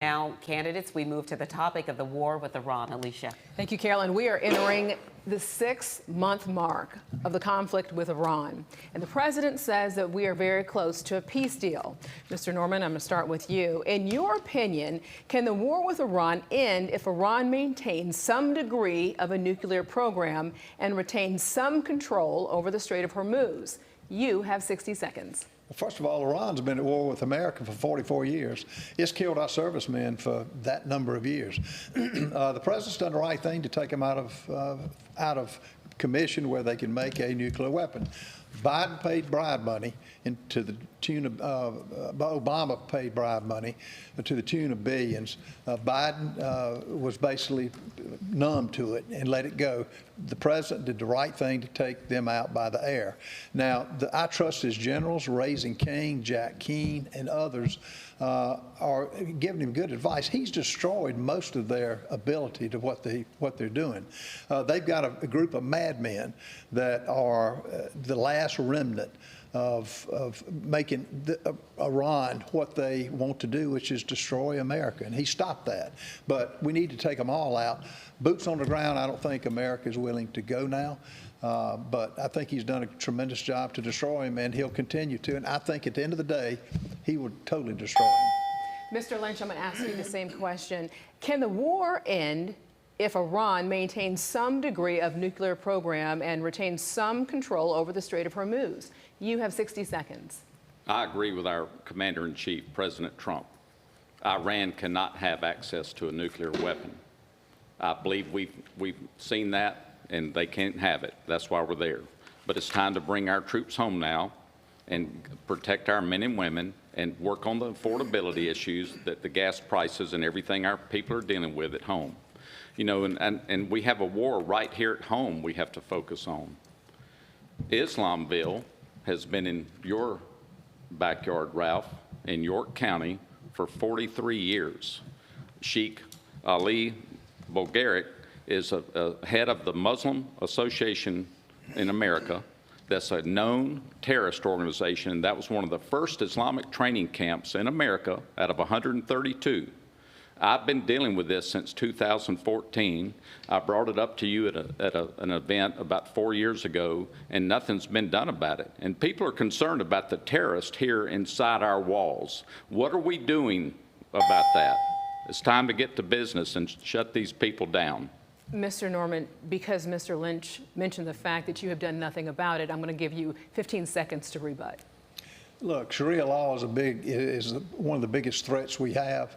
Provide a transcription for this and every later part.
Now, candidates, we move to the topic of the war with Iran. Alicia. Thank you, Carolyn. We are entering the 6-month mark of the conflict with Iran. And the president says that we are very close to a peace deal. Mr. Norman, I'm going to start with you. In your opinion, can the war with Iran end if Iran maintains some degree of a nuclear program and retains some control over the Strait of Hormuz? You have 60 seconds. Well, first of all, Iran's been at war with America for 44 years. It's killed our servicemen for that number of years. The president's done the right thing to take them out of commission where they can make a nuclear weapon. Biden paid bribe money to the tune of, Obama paid bribe money to the tune of billions. Biden was basically numb to it and let it go. The president did the right thing to take them out by the air. Now, I trust his generals, Raising King, Jack Keane, and others are giving him good advice. He's destroyed most of their ability to what they're doing. They've got a group of madmen that are the last remnant of making Iran what they want to do, which is destroy America. And he stopped that. But we need to take them all out. Boots on the ground, I don't think America is willing to go now. But I think he's done a tremendous job to destroy him, and he'll continue to. And I think at the end of the day, he would totally destroy him. Mr. Lynch, I'm going to ask you the same question. Can the war end if Iran maintains some degree of nuclear program and retains some control over the Strait of Hormuz? You have 60 seconds. I agree with our Commander-in-Chief, President Trump. Iran cannot have access to a nuclear weapon. I believe we've seen that, and they can't have it. That's why we're there. But it's time to bring our troops home now and protect our men and women and work on the affordability issues, that the gas prices and everything our people are dealing with at home. You know, and we have a war right here at home we have to focus on. Islamville has been in your backyard, Ralph, in York County for 43 years. Sheikh Ali Bulgaric is a head of the Muslim Association in America. That's a known terrorist organization. That was one of the first Islamic training camps in America out of 132. I've been dealing with this since 2014. I brought it up to you at an event about 4 years ago, and nothing's been done about it. And people are concerned about the terrorists here inside our walls. What are we doing about that? It's time to get to business and shut these people down. Mr. Norman, because Mr. Lynch mentioned the fact that you have done nothing about it, I'm going to give you 15 seconds to rebut. Look, Sharia law is one of the biggest threats we have.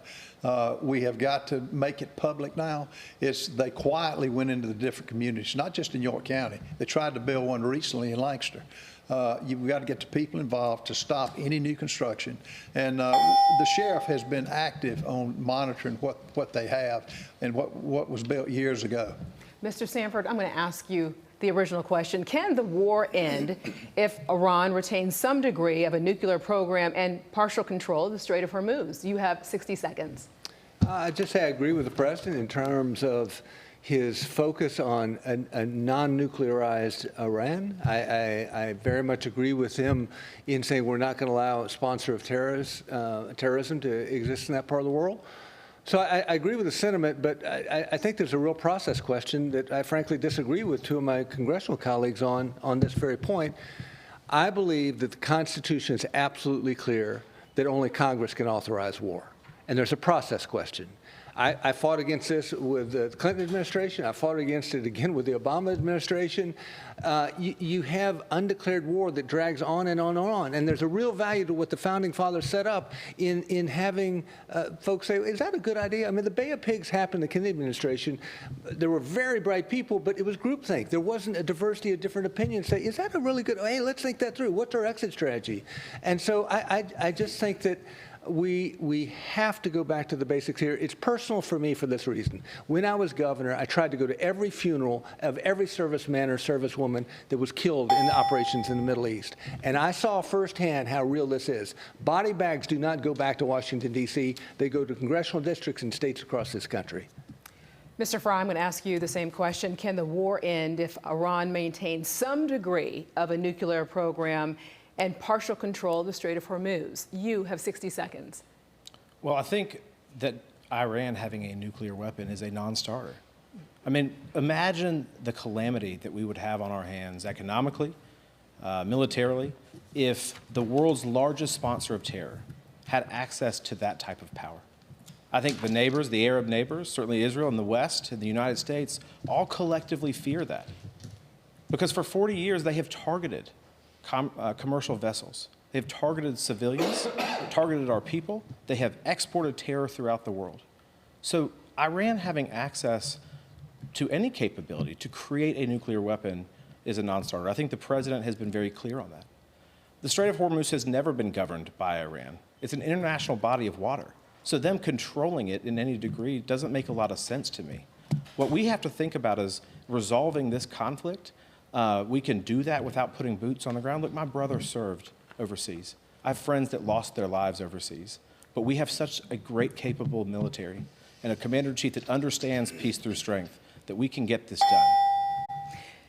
We have got to make it public now. They quietly went into the different communities, not just in York County. They tried to build one recently in Lancaster. You've got to get the people involved to stop any new construction. And the sheriff has been active on monitoring what they have and what was built years ago. Mr. Sanford, I'm going to ask you the original question. Can the war end if Iran retains some degree of a nuclear program and partial control of the Strait of Hormuz? You have 60 seconds. I just say I agree with the president in terms of his focus on a non-nuclearized Iran. I very much agree with him in saying we're not going to allow a sponsor of terrorism to exist in that part of the world. So I agree with the sentiment, but I think there's a real process question that I frankly disagree with two of my congressional colleagues on this very point. I believe that the Constitution is absolutely clear that only Congress can authorize war, and there's a process question. I fought against this with the Clinton administration. I fought against it again with the Obama administration. You have undeclared war that drags on and on and on. And there's a real value to what the founding fathers set up in having folks say, is that a good idea? I mean, the Bay of Pigs happened in the Kennedy administration. There were very bright people, but it was groupthink. There wasn't a diversity of different opinions. Say, is that a really good, hey, let's think that through. What's our exit strategy? And so I just think that we have to go back to the basics here. It's personal for me for this reason. When I was governor, I tried to go to every funeral of every serviceman or servicewoman that was killed in the operations in the Middle East. And I saw firsthand how real this is. Body bags do not go back to Washington, D.C. They go to congressional districts and states across this country. Mr. Fry, I'm going to ask you the same question. Can the war end if Iran maintains some degree of a nuclear program and partial control of the Strait of Hormuz? You have 60 seconds. Well, I think that Iran having a nuclear weapon is a non-starter. I mean, imagine the calamity that we would have on our hands economically, militarily, if the world's largest sponsor of terror had access to that type of power. I think the neighbors, the Arab neighbors, certainly Israel and the West and the United States, all collectively fear that. Because for 40 years, they have targeted commercial vessels. They've targeted civilians, targeted our people. They have exported terror throughout the world. So Iran having access to any capability to create a nuclear weapon is a non-starter. I think the president has been very clear on that. The Strait of Hormuz has never been governed by Iran. It's an international body of water. So them controlling it in any degree doesn't make a lot of sense to me. What we have to think about is resolving this conflict. We can do that without putting boots on the ground. Look, my brother served overseas. I have friends that lost their lives overseas. But we have such a great, capable military and a commander-in-chief that understands peace through strength that we can get this done.